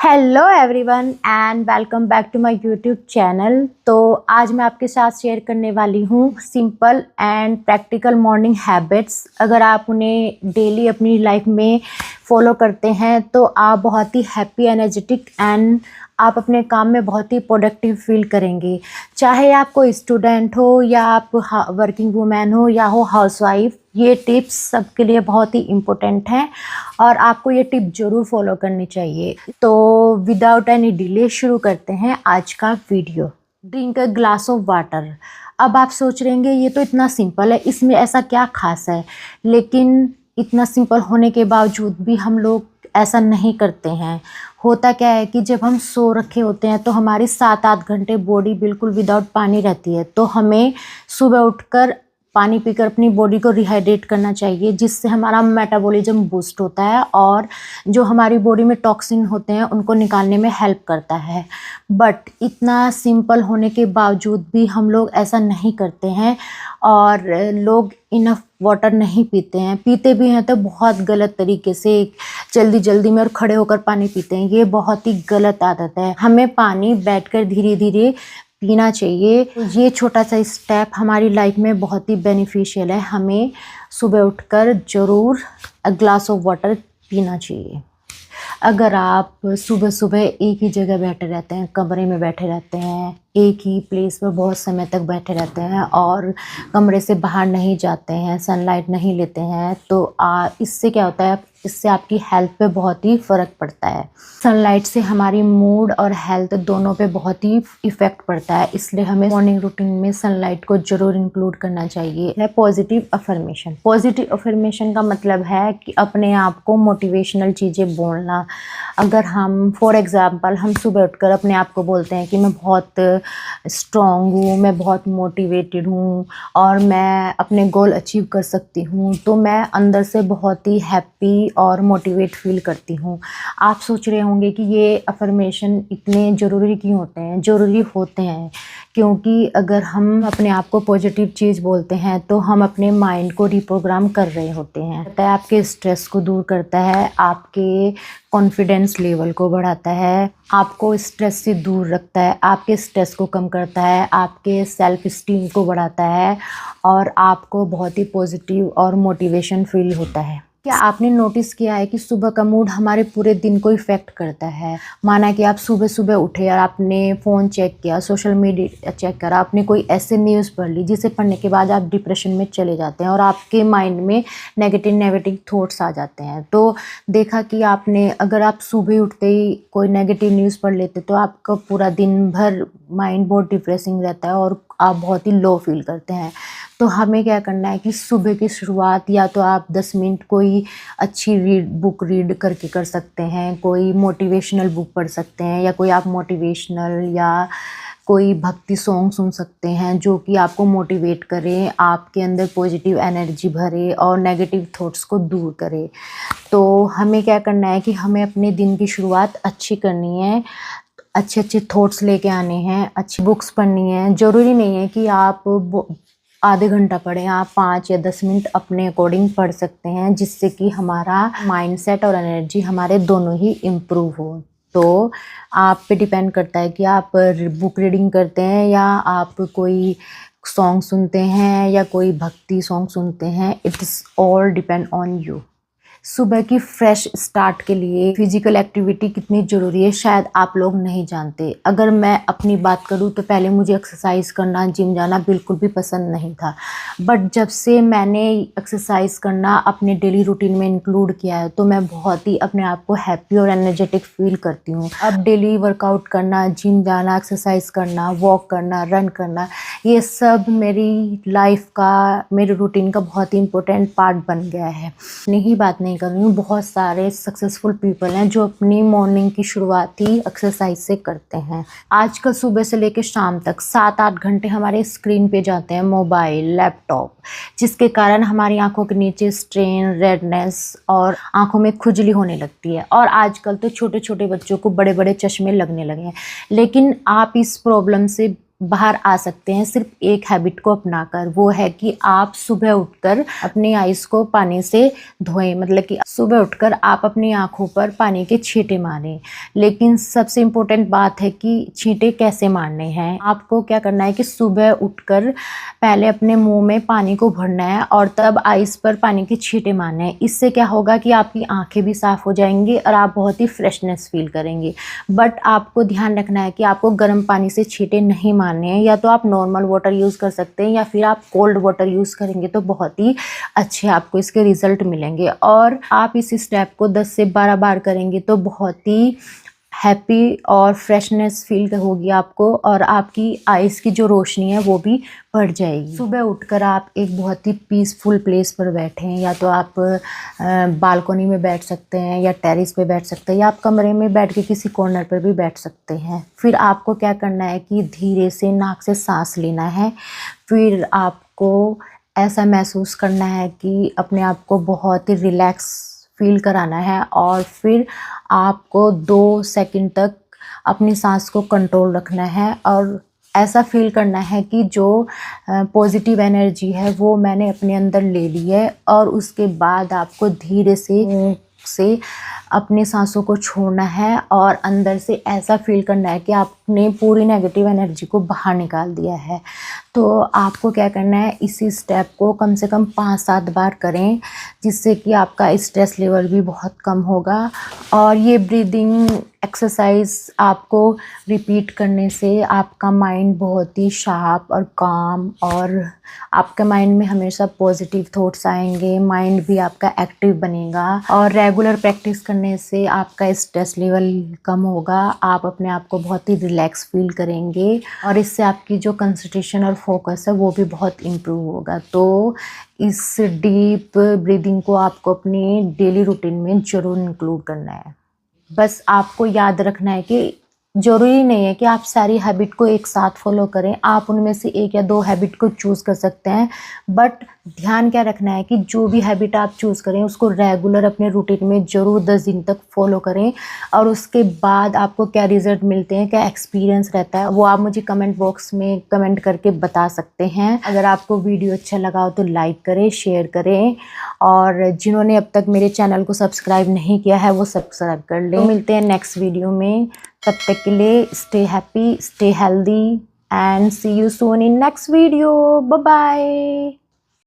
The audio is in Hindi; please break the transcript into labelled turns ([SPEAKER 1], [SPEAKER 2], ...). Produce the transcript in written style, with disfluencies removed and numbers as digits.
[SPEAKER 1] Hello everyone and welcome back to my YouTube channel. तो आज मैं आपके साथ शेयर करने वाली हूँ simple and practical morning habits. अगर आप उन्हें डेली अपनी लाइफ में फॉलो करते हैं तो आप बहुत ही हैप्पी, एनर्जेटिक एंड आप अपने काम में बहुत ही प्रोडक्टिव फील करेंगे। चाहे आप कोई स्टूडेंट हो या आप वर्किंग वूमेन हो या हो हाउसवाइफ, ये टिप्स सबके लिए बहुत ही इम्पोर्टेंट हैं और आपको ये टिप ज़रूर फॉलो करनी चाहिए। तो विदाउट एनी डिले शुरू करते हैं आज का video. Drink a glass of water. अब आप सोच रहेंगे ये तो इतना सिंपल है, इसमें ऐसा क्या खास है। लेकिन इतना सिंपल होने के बावजूद भी हम लोग ऐसा नहीं करते हैं। होता क्या है कि जब हम सो रखे होते हैं तो हमारी 7-8 घंटे बॉडी बिल्कुल विदाउट पानी रहती है। तो हमें सुबह उठकर पानी पीकर अपनी बॉडी को रिहाइड्रेट करना चाहिए, जिससे हमारा मेटाबॉलिज्म बूस्ट होता है और जो हमारी बॉडी में टॉक्सिन होते हैं उनको निकालने में हेल्प करता है। बट इतना सिंपल होने के बावजूद भी हम लोग ऐसा नहीं करते हैं और लोग इनफ वाटर नहीं पीते हैं। पीते भी हैं तो बहुत गलत तरीके से, जल्दी जल्दी में और खड़े होकर पानी पीते हैं। ये बहुत ही गलत आदत है। हमें पानी बैठकर धीरे धीरे पीना चाहिए। तो ये छोटा सा स्टेप हमारी लाइफ में बहुत ही बेनिफिशियल है। हमें सुबह उठकर ज़रूर ग्लास ऑफ वाटर पीना चाहिए। अगर आप सुबह सुबह एक ही जगह बैठे रहते हैं, कमरे में बैठे रहते हैं, एक ही प्लेस पर बहुत समय तक बैठे रहते हैं और कमरे से बाहर नहीं जाते हैं, सनलाइट नहीं लेते हैं, तो इससे क्या होता है, इससे आपकी हेल्थ पे बहुत ही फ़र्क पड़ता है। सनलाइट से हमारी मूड और हेल्थ दोनों पे बहुत ही इफ़ेक्ट पड़ता है। इसलिए हमें मॉर्निंग रूटीन में सनलाइट को ज़रूर इंक्लूड करना चाहिए। है पॉजिटिव अफर्मेशन। पॉजिटिव अफर्मेशन का मतलब है कि अपने आप को मोटिवेशनल चीज़ें बोलना। अगर हम फॉर एग्ज़ाम्पल हम सुबह उठकर अपने आप को बोलते हैं कि मैं बहुत स्ट्रॉन्ग हूँ, मैं बहुत मोटिवेटेड हूँ और मैं अपने गोल अचीव कर सकती हूँ, तो मैं अंदर से बहुत ही हैप्पी और मोटिवेट फील करती हूँ। आप सोच रहे होंगे कि ये अफर्मेशन इतने ज़रूरी क्यों होते हैं। ज़रूरी होते हैं क्योंकि अगर हम अपने आप को पॉजिटिव चीज़ बोलते हैं तो हम अपने माइंड को रिप्रोग्राम कर रहे होते हैं। आपके स्ट्रेस को दूर करता है, आपके कॉन्फिडेंस लेवल को बढ़ाता है, आपको स्ट्रेस से दूर रखता है, आपके स्ट्रेस को कम करता है, आपके सेल्फ स्टीम को बढ़ाता है और आपको बहुत ही पॉजिटिव और मोटिवेशन फील होता है। क्या आपने नोटिस किया है कि सुबह का मूड हमारे पूरे दिन को इफ़ेक्ट करता है। माना कि आप सुबह सुबह उठे और आपने फ़ोन चेक किया, सोशल मीडिया चेक करा, आपने कोई ऐसे न्यूज़ पढ़ ली जिसे पढ़ने के बाद आप डिप्रेशन में चले जाते हैं और आपके माइंड में नेगेटिव थॉट्स आ जाते हैं। तो देखा कि आपने, अगर आप सुबह उठते ही कोई नेगेटिव न्यूज़ पढ़ लेते तो आपका पूरा दिन भर माइंड बहुत डिप्रेसिंग रहता है और आप बहुत ही लो फील करते हैं। तो हमें क्या करना है कि सुबह की शुरुआत या तो आप 10 मिनट कोई अच्छी बुक रीड करके कर सकते हैं, कोई मोटिवेशनल बुक पढ़ सकते हैं, या कोई आप मोटिवेशनल या कोई भक्ति सॉन्ग सुन सकते हैं जो कि आपको मोटिवेट करे, आपके अंदर पॉजिटिव एनर्जी भरे और नेगेटिव थॉट्स को दूर करे। तो हमें क्या करना है कि हमें अपने दिन की शुरुआत अच्छी करनी है, अच्छे अच्छे थॉट्स लेके आने हैं, अच्छी बुक्स पढ़नी है। ज़रूरी नहीं है कि आप आधे घंटा पढ़ें, आप 5 या 10 मिनट अपने अकॉर्डिंग पढ़ सकते हैं, जिससे कि हमारा माइंडसेट और एनर्जी हमारे दोनों ही इम्प्रूव हो। तो आप पे डिपेंड करता है कि आप बुक रीडिंग करते हैं या आप कोई सॉन्ग सुनते हैं या कोई भक्ति सॉन्ग सुनते हैं। It is all depend on you. सुबह की फ्रेश स्टार्ट के लिए फिजिकल एक्टिविटी कितनी ज़रूरी है शायद आप लोग नहीं जानते। अगर मैं अपनी बात करूँ तो पहले मुझे एक्सरसाइज करना, जिम जाना बिल्कुल भी पसंद नहीं था। बट जब से मैंने एक्सरसाइज करना अपने डेली रूटीन में इंक्लूड किया है तो मैं बहुत ही अपने आप को हैप्पी और एनर्जेटिक फील करती हूँ। अब डेली वर्कआउट करना, जिम जाना, एक्सरसाइज करना, वॉक करना, रन करना, ये सब मेरी लाइफ का, मेरे रूटीन का बहुत ही इम्पोर्टेंट पार्ट बन गया है। नहीं बात नहीं कर रही हूँ, बहुत सारे सक्सेसफुल पीपल हैं जो अपनी मॉर्निंग की शुरुआत ही एक्सरसाइज से करते हैं। आजकल सुबह से लेकर शाम तक 7-8 घंटे हमारे स्क्रीन पे जाते हैं, मोबाइल, लैपटॉप, जिसके कारण हमारी आंखों के नीचे स्ट्रेन, रेडनेस और आंखों में खुजली होने लगती है। और आजकल तो छोटे छोटे बच्चों को बड़े बड़े चश्मे लगने लगे हैं। लेकिन आप इस प्रॉब्लम से बाहर आ सकते हैं सिर्फ एक हैबिट को अपनाकर। वो है कि आप सुबह उठकर अपनी आईज को पानी से धोएं, मतलब कि सुबह उठकर आप अपनी आंखों पर पानी के छींटे मारें। लेकिन सबसे इम्पोर्टेंट बात है कि छींटे कैसे मारने हैं। आपको क्या करना है कि सुबह उठकर पहले अपने मुंह में पानी को भरना है और तब आईज पर पानी के छींटे मारने हैं। इससे क्या होगा कि आपकी आंखें भी साफ हो जाएंगी और आप बहुत ही फ्रेशनेस फील करेंगे। बट आपको ध्यान रखना है कि आपको गर्म पानी से छींटे नहीं मारने हैं। या तो आप नॉर्मल वाटर यूज़ कर सकते हैं या फिर आप कोल्ड वाटर यूज़ करेंगे तो बहुत ही अच्छे आपको इसके रिजल्ट मिलेंगे। और आप इस स्टेप को 10 से 12 बार करेंगे तो बहुत ही हैप्पी और फ्रेशनेस फील होगी आपको, और आपकी आइज़ की जो रोशनी है वो भी बढ़ जाएगी। सुबह उठकर आप एक बहुत ही पीसफुल प्लेस पर बैठें, या तो आप बालकनी में बैठ सकते हैं या टेरेस पे बैठ सकते हैं या आप कमरे में बैठ के किसी कॉर्नर पर भी बैठ सकते हैं। फिर आपको क्या करना है कि धीरे से नाक से सांस लेना है। फिर आपको ऐसा महसूस करना है कि अपने आप को बहुत ही रिलैक्स फील कराना है, और फिर आपको 2 सेकंड तक अपनी सांस को कंट्रोल रखना है और ऐसा फील करना है कि जो पॉजिटिव एनर्जी है वो मैंने अपने अंदर ले ली है। और उसके बाद आपको धीरे से अपनी सांसों को छोड़ना है और अंदर से ऐसा फील करना है कि आपने पूरी नेगेटिव एनर्जी को बाहर निकाल दिया है। तो आपको क्या करना है, इसी स्टेप को कम से कम 5-7 बार करें, जिससे कि आपका स्ट्रेस लेवल भी बहुत कम होगा। और ये ब्रीदिंग एक्सरसाइज आपको रिपीट करने से आपका माइंड बहुत ही शार्प और काम, और आपके माइंड में हमेशा पॉजिटिव थॉट्स आएंगे, माइंड भी आपका एक्टिव बनेगा। और रेगुलर प्रैक्टिस करने से आपका स्ट्रेस लेवल कम होगा, आप अपने आप को बहुत ही रिलैक्स फील करेंगे और इससे आपकी जो कंसंट्रेशन और फोकस है वो भी बहुत इम्प्रूव होगा। तो इस डीप ब्रीदिंग को आपको अपनी डेली रूटीन में ज़रूर इंक्लूड करना है। बस आपको याद रखना है कि ज़रूरी नहीं है कि आप सारी हैबिट को एक साथ फॉलो करें, आप उनमें से 1 या 2 हैबिट को चूज़ कर सकते हैं। बट ध्यान क्या रखना है कि जो भी हैबिट आप चूज़ करें उसको रेगुलर अपने रूटीन में ज़रूर 10 दिन तक फॉलो करें, और उसके बाद आपको क्या रिज़ल्ट मिलते हैं, क्या एक्सपीरियंस रहता है, वो आप मुझे कमेंट बॉक्स में कमेंट करके बता सकते हैं। अगर आपको वीडियो अच्छा लगा हो तो लाइक करें, शेयर करें, और जिन्होंने अब तक मेरे चैनल को सब्सक्राइब नहीं किया है वो सब्सक्राइब कर लें। तो मिलते हैं नेक्स्ट वीडियो में, तब तक के लिए stay happy, stay healthy, and see you soon in next video. Bye bye.